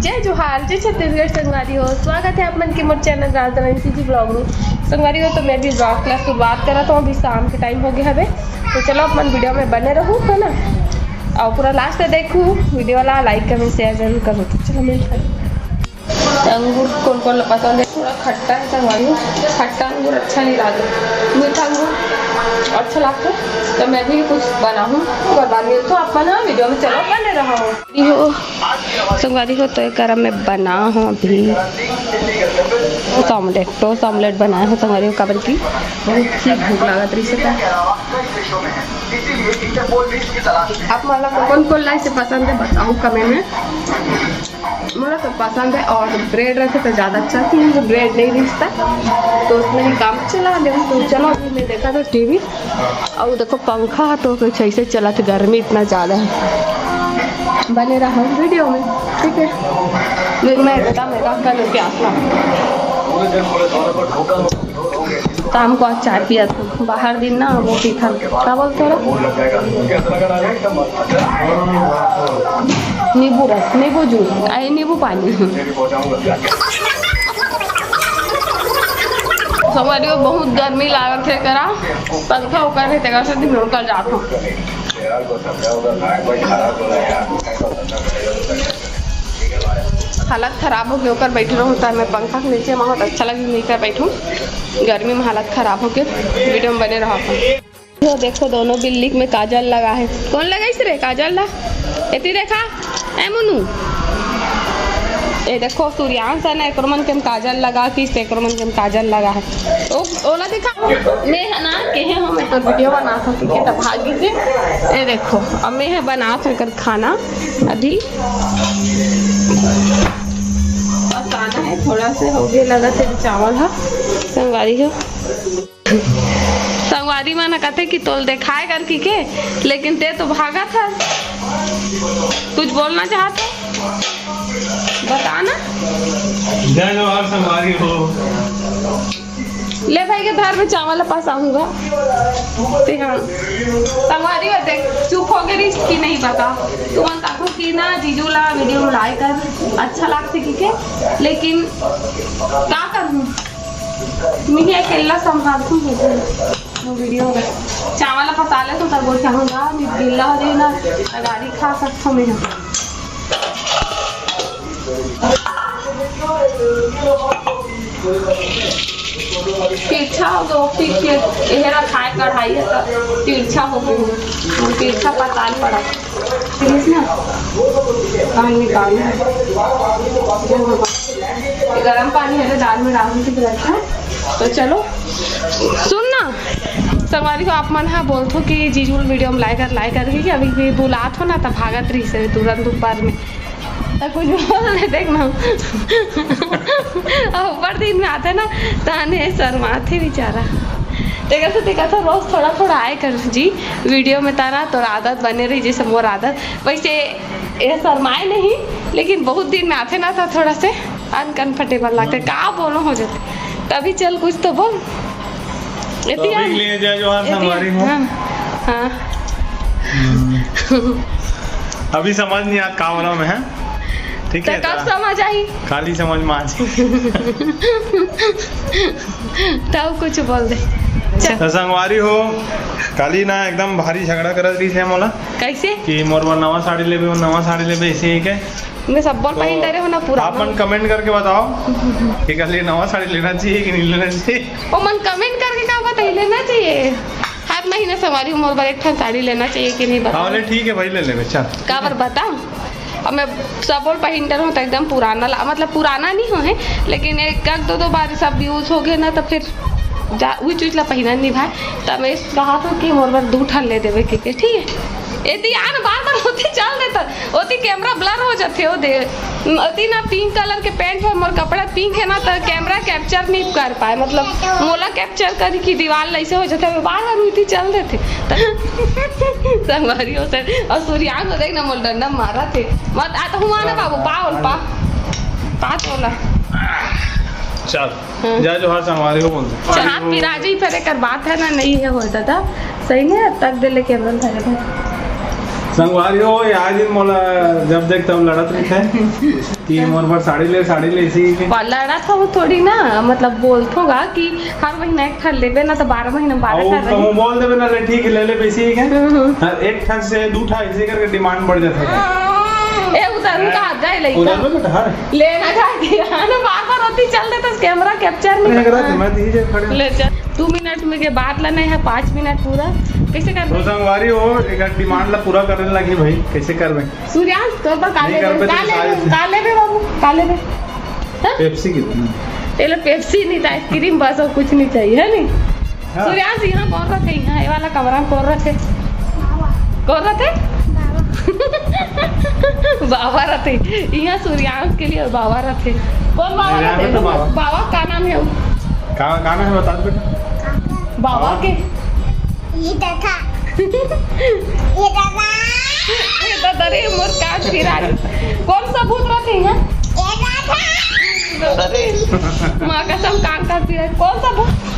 जय जोहार, जय छत्तीसगढ़। संगवारी हो, स्वागत है आप मन के मोर चैनल राजधानी सी जी ब्लॉग में। संगवारी हो तो मैं भी ब्लॉग क्लास शुरुआत करा तो अभी शाम के टाइम हो गया है। तो चलो अपन वीडियो में बने रहूँ है ना, और पूरा लास्ट तक देखूँ वीडियो वाला। लाइक कमेंट शेयर जरूर करो। तो चलो मिलते हैं। अंगूर कौन कौन पसंद है? थोड़ा खट्टा है संगवारी हो, खट्टा अंगूर अच्छा नहीं लगता, मीठा अंगूर अच्छा लगता है। तो मैं भी कुछ बनाऊँ करवा रही हूँ, तो आप बना वीडियो में चलो बने रहा हो संगवारी हो। तो एक मैं बना हूँ अभी टोस्ट ऑमलेट बनाया हूँ संगवारी हो। काबर की बहुत ही भूख लागत रही से। आप मतलब कौन कौन लाइक से पसंद है बताओ कमेंट में। मुझे तो पसंद है, और ब्रेड रखे तो ज़्यादा अच्छा थी। मुझे ब्रेड नहीं रिश्ता तो उसमें ही काम चला। देखो तो चलो अभी मैं देखा तो टीवी, और देखो पंखा तो कुछ ऐसे चला था, गर्मी इतना ज़्यादा है। बने रहा वीडियो में, ठीक है। मैं बता मेरा कल प्यास लगा शाम को आज चाय पिया था बाहर दिन ना, वो भी था क्या बोलते हो नींबू रस, नींबू जूस, आई नींबू पानी। समझ लो बहुत गर्मी लागत है करा, पंखा उकर रहते से दिन उनका जाता हूँ। हालत ख़राब हो गया होकर बैठ रहा हूँ। तो मैं पंखा के नीचे बहुत अच्छा लगे नहीं कर बैठूँ, गर्मी में हालत ख़राब हो के वीडियो में बने रहा। तो देखो दोनों बिल्ली में काजल लगा है। कौन लगा इस रे काजल ला एती देखा ए मुनू, ये देखो सूर्यांश है ना, एक मन के काजल लगा कि एक मन के काजल लगा है। तो ओला दिखा मैं है ना के हम एक वीडियो बना था कि तो भागी से ये देखो। अब मैं है बना कर खाना अभी आना है, थोड़ा से हो गया लगा थे चावल है संगवारी हो। संगवारी माना कहते कि तोल दिखाए कर की के, लेकिन ते तो भागा था। कुछ बोलना चाहते बताना। जय जोहार संगवारी हो। ले भाई के घर में चावल पास आऊंगा। हाँ संगवारी हो देख चुप हो गई कि नहीं बता तुम ताको कि ना जीजू ला वीडियो में लाइक कर अच्छा लगते कि के, लेकिन क्या करूँ मैं अकेला संभालती हूँ वीडियो में। चावल पसा ले तो तब चाहूँगा गिल्ला हो जाए ना, गाड़ी खा सकता मैं। तिरछा हो गया फिर यह खाए कढ़ाई है तो तिरछा हो गई, तिरछा पताल पड़ा गरम पानी है दाल में डालने की अच्छा। तो चलो सुन ना संगवारी को आप मन है बोलते हो कि जीजू वीडियो में लाइक कर कि अभी भी बुलात हो ना तब भागत रही से तुरंत ऊपर में तो कुछ बोल रहे देखना। ऊपर दिन में आते ना ताने शर्माते बेचारा। देखा था रोज थोड़ा थोड़ा आए कर जी वीडियो में तारा तो आदत बने रही जैसे मोर आदत। वैसे ये शर्माए नहीं, लेकिन बहुत दिन में आते ना था थोड़ा से अनकंफर्टेबल लगते। क्या बोलो हो जाते तभी चल कुछ तो बोल। हाँ अभी समझ नहीं आता का बोला मैं है, ठीक है। कब समझ आई? खाली समझ में आ तब कुछ बोल दे। तो संगवारी हो काली ना एकदम भारी झगड़ा करत रही है मोला। कैसे कि मोर बार नवा साड़ी लेबे ऐसे ही के मैं सब बोल पाई डरे हो ना पूरा। आप मन कमेंट करके बताओ कि कल नवा साड़ी लेना चाहिए कि नहीं लेना चाहिए। ओ मन कमेंट करके क्या बताइए लेना चाहिए। हर महीने सवारी मोर बार एक साड़ी लेना चाहिए कि नहीं बताओ। हाँ ठीक है भाई ले ले चल का बार बताओ। अब मैं सब बोल पहिंटर हूँ तो एकदम पुराना मतलब पुराना नहीं हो है, लेकिन एक दो बार सब यूज हो गए ना तो फिर वही चीज ला पहिना नहीं भाई। तब मैं कहा था कि मोर बार 2 ठन ले देवे के, ठीक है। यदि यार बार होती चल देता होती कैमरा ब्लर हो जाते हो दे होती ना। पिंक कलर के पैंट पर मोर कपड़ा पिंक है ना तो कैमरा कैप्चर नहीं कर पाए, मतलब मोला कैप्चर करी की दीवार ऐसे हो जाते बार उठी चल देते संगवारी हो सर। और सूर्यांश देख ना मोल डंडा मारा थे मत आता हुआ ना बाबू पा तोला चल जा जोहार संगवारी हो बोलते चाह पिराज ही फिर एक बात है ना नहीं है होता था सही नहीं तक दे ले कैमरा संगवारी हो आज दिन मोला जब देख तब लड़त रही थे कि मोर पर साड़ी ले इसी के लड़ा था वो थोड़ी ना मतलब बोलतोगा कि हर महीना एक ठन लेबे ना तो 12 महीना 12 ठन तो बोल देबे ना ले ठीक है, ले बेसी ही के एक ठन से दू ठा ऐसे करके डिमांड बढ़ जाता है। ए उधर कहा जाए उधर में बेटा हर लेना जाए ना बार होती चल देता कैमरा कैप्चर नहीं करा नहीं मैं दी जे खड़े ले चल 2 मिनट में के बाद लेना है 5 मिनट पूरा कैसे कर तो संगवारी हो एक डिमांड ला पूरा करने लगी भाई कैसे करबे सूर्यांश तो नहीं कर पे तो काले में बाबू काले में पेप्सी कितना पहले पेप्सी नहीं था आइसक्रीम बस और कुछ नहीं चाहिए है नहीं हाँ। सूर्यांश यहाँ कौन रखे यहाँ ये वाला कमरा में कौन रखे बाबा रथे यहाँ सूर्यांश के लिए बाबा रथे कौन बाबा मेरे यहाँ रथे पे तो बाबा। बाबा का नाम है का गाना है बता दो बेटा बाबा के ये दादा ये दादा ये तो दरे मोर काट फिरा कौन सा भूत रथे यहाँ ये दादा माँ कसम कान काट फिरा कौन सा भूत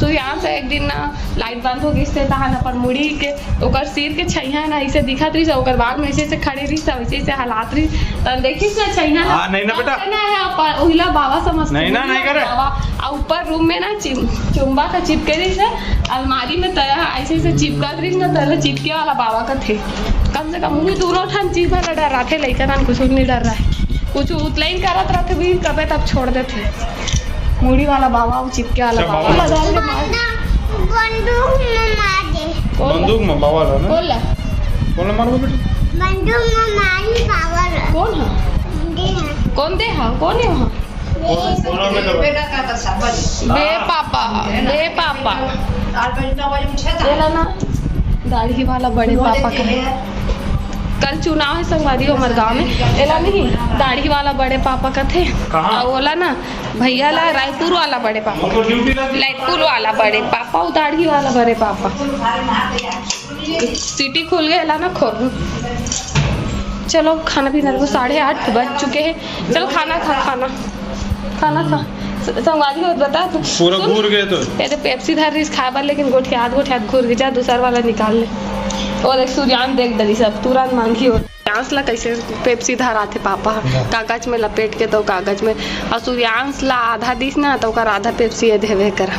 सूर्यांश एक दिन ना लाइट बंद हो गई से तहां अपन मुड़ी के ओकर सिर के छैया ना ऐसे दिखत रही ओकर बाद में ऐसे खड़े रही सब ऐसे हालात रही तन देखी से छैया हाँ, नहीं ना बेटा। ना है अपन ओहिला बाबा समझ नहीं ना, नहीं करे। बाबा और ऊपर रूम में ना चुम्बा का चिपके रही से अलमारी में तया ऐसे ऐसे चिपकत रही ना तले चिपके वाला बाबा का थे कम से कम वही दोनों ठन चीज भर डर रहा थे लड़का ना कुछ नहीं डर रहा है कुछ उतलाइन करत रहते भी कबे तब छोड़ देते मुड़ी वाला बाबा वो चिपके वाला अच्छा, बाबा बाबा। लगा के मार बंदूक में मार दे बंदूक में बाबा ला ना कौन ला कौन मारो बेटा बंदूक में मारी पावर कौन है दे है कौन दे हाँ कौन है वहाँ कौन में करो बे पापा बोला ना दाढ़ी वाला बड़े पापा का है कल चुनाव है संगवारी हमारे गांव में एला नहीं दाढ़ी वाला बड़े पापा का थे कहाँ? और बोला ना भैया ला रायपुर वाला बड़े पापा हमको ड्यूटी लगी लाइटपुर वाला बड़े पापा और दाढ़ी वाला बड़े पापा सिटी खुल गया एला ना खोल चलो खाना पीना को 8:30 बज चुके हैं चलो खाना खा संगवारी हो बता तू पूरा घूर गए तो ये पेप्सी धर रही खाए बार लेकिन गोठियात घूर के जा दूसरा वाला निकाल ले और एक सूर्यांश देख दली सब तुरंत मांगी और सूर्यांश ला कैसे पेप्सी धर आते पापा कागज में लपेट के तो कागज में और सूर्यांश ला आधा दिस ना तो ओकर आधा पेप्सी देवे करा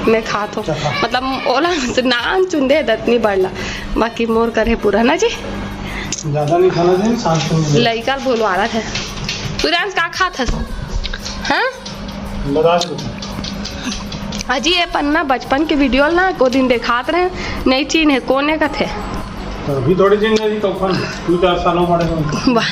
मैं खात हो मतलब ओला नान चुंदे दतनी बढ़ला बाकी मोर करे पूरा ना जी ज्यादा नहीं खाना चाहिए सांस में लड़का बोलवा रहा है सूर्यांश का खात है हाँ बता दो अजी ये पन्ना बचपन के वीडियो ना को दिन दिखात रहे नई चीज है कोने का थे अभी थोड़ी दिन नहीं तो कौन 2-4 सालों पड़ेगा वाह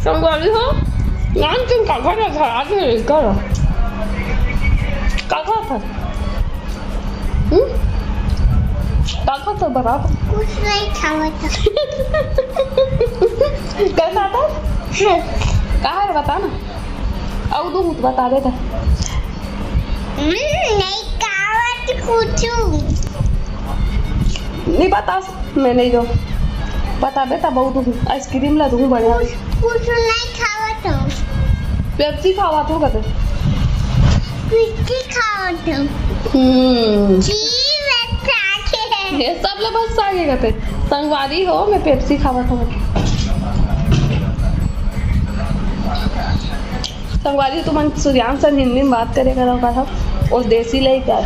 संगवारी हो नाम तुम काका ना था आगे करो काका था काका तो बड़ा कुछ नहीं खावा था कैसा था कहा है बता ना अब तो बता देता नहीं खावा तो कुछ नहीं बता मैं नहीं दो बता देता बहुत आइसक्रीम ला दूँ बढ़िया कुछ नहीं खावा था पेप्सी खावा तो कहते कुछ खावा था ये सब लोग बस आगे कहते संगवारी हो मैं पेप्सी खावा था संगवारी तो मन सूर्यांश से हिंदी में बात करे करो का था और देसी लेकर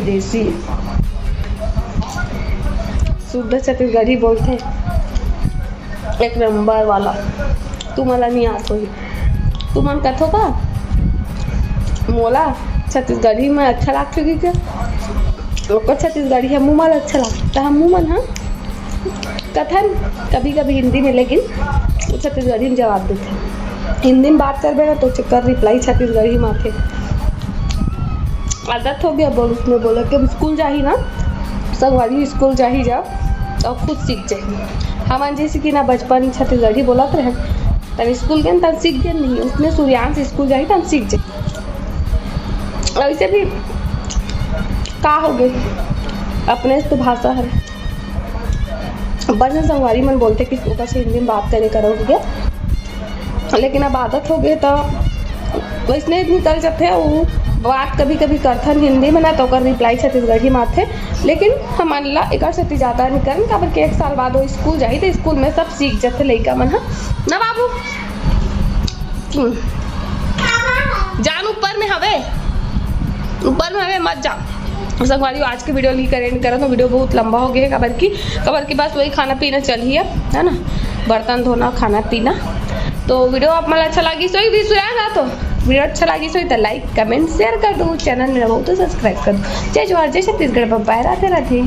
देसी शुद्ध छत्तीसगढ़ी बोलते एक नंबर वाला तू मला नहीं आत होई तू मन कथो का मोला छत्तीसगढ़ी में अच्छा लगता है क्या ओकर छत्तीसगढ़ी है मुँह माल अच्छा लगता है मुँह मन हाँ कथन कभी कभी हिंदी में लेकिन छत्तीसगढ़ी में जवाब देते हिंदी में बात करबे ना तो चक्कर रिप्लाई छत्तीसगढ़ी में आते आदत हो गया बोल उसने बोला कि स्कूल जाही ना संगवारी स्कूल जाही जाओ तो खुद सीख जाए हम जैसे कि ना बचपन छत्तीसगढ़ी बोला रहे तब स्कूल गए तब सीख गए नहीं उसने सूर्यांश स्कूल जाही तब सीख जाए ऐसे भी का हो गए अपने से तो भाषा है बस संगवारी मन बोलते कि ऊपर से हिंदी में बात करे करो गया, लेकिन अब आदत हो गई तो वैसने निकल जाते वो बात कभी कभी करथन हिंदी में ना तो कर रिप्लाई छत्तीसगढ़ी में आथे, लेकिन हमान ला एक से ज़्यादा नहीं करन काबर के 1 साल बाद वो स्कूल जाही तो स्कूल में सब सीख जाते लड़का मन हा ना बाबू। जान ऊपर में हवे मत जा। संगवारी आज की वीडियो ली करें करा तो वीडियो बहुत लंबा हो गया है कबर की बस वही खाना पीना चल ही है ना, बर्तन धोना खाना पीना। तो वीडियो आप मतलब अच्छा लगी सोई भी सुरागा तो वीडियो अच्छा लगी सोई तो लाइक कमेंट शेयर कर दो, चैनल मेरा बहुत सब्सक्राइब कर दो। जय जवाहर जय छत्तीसगढ़, बाय राधे राधे।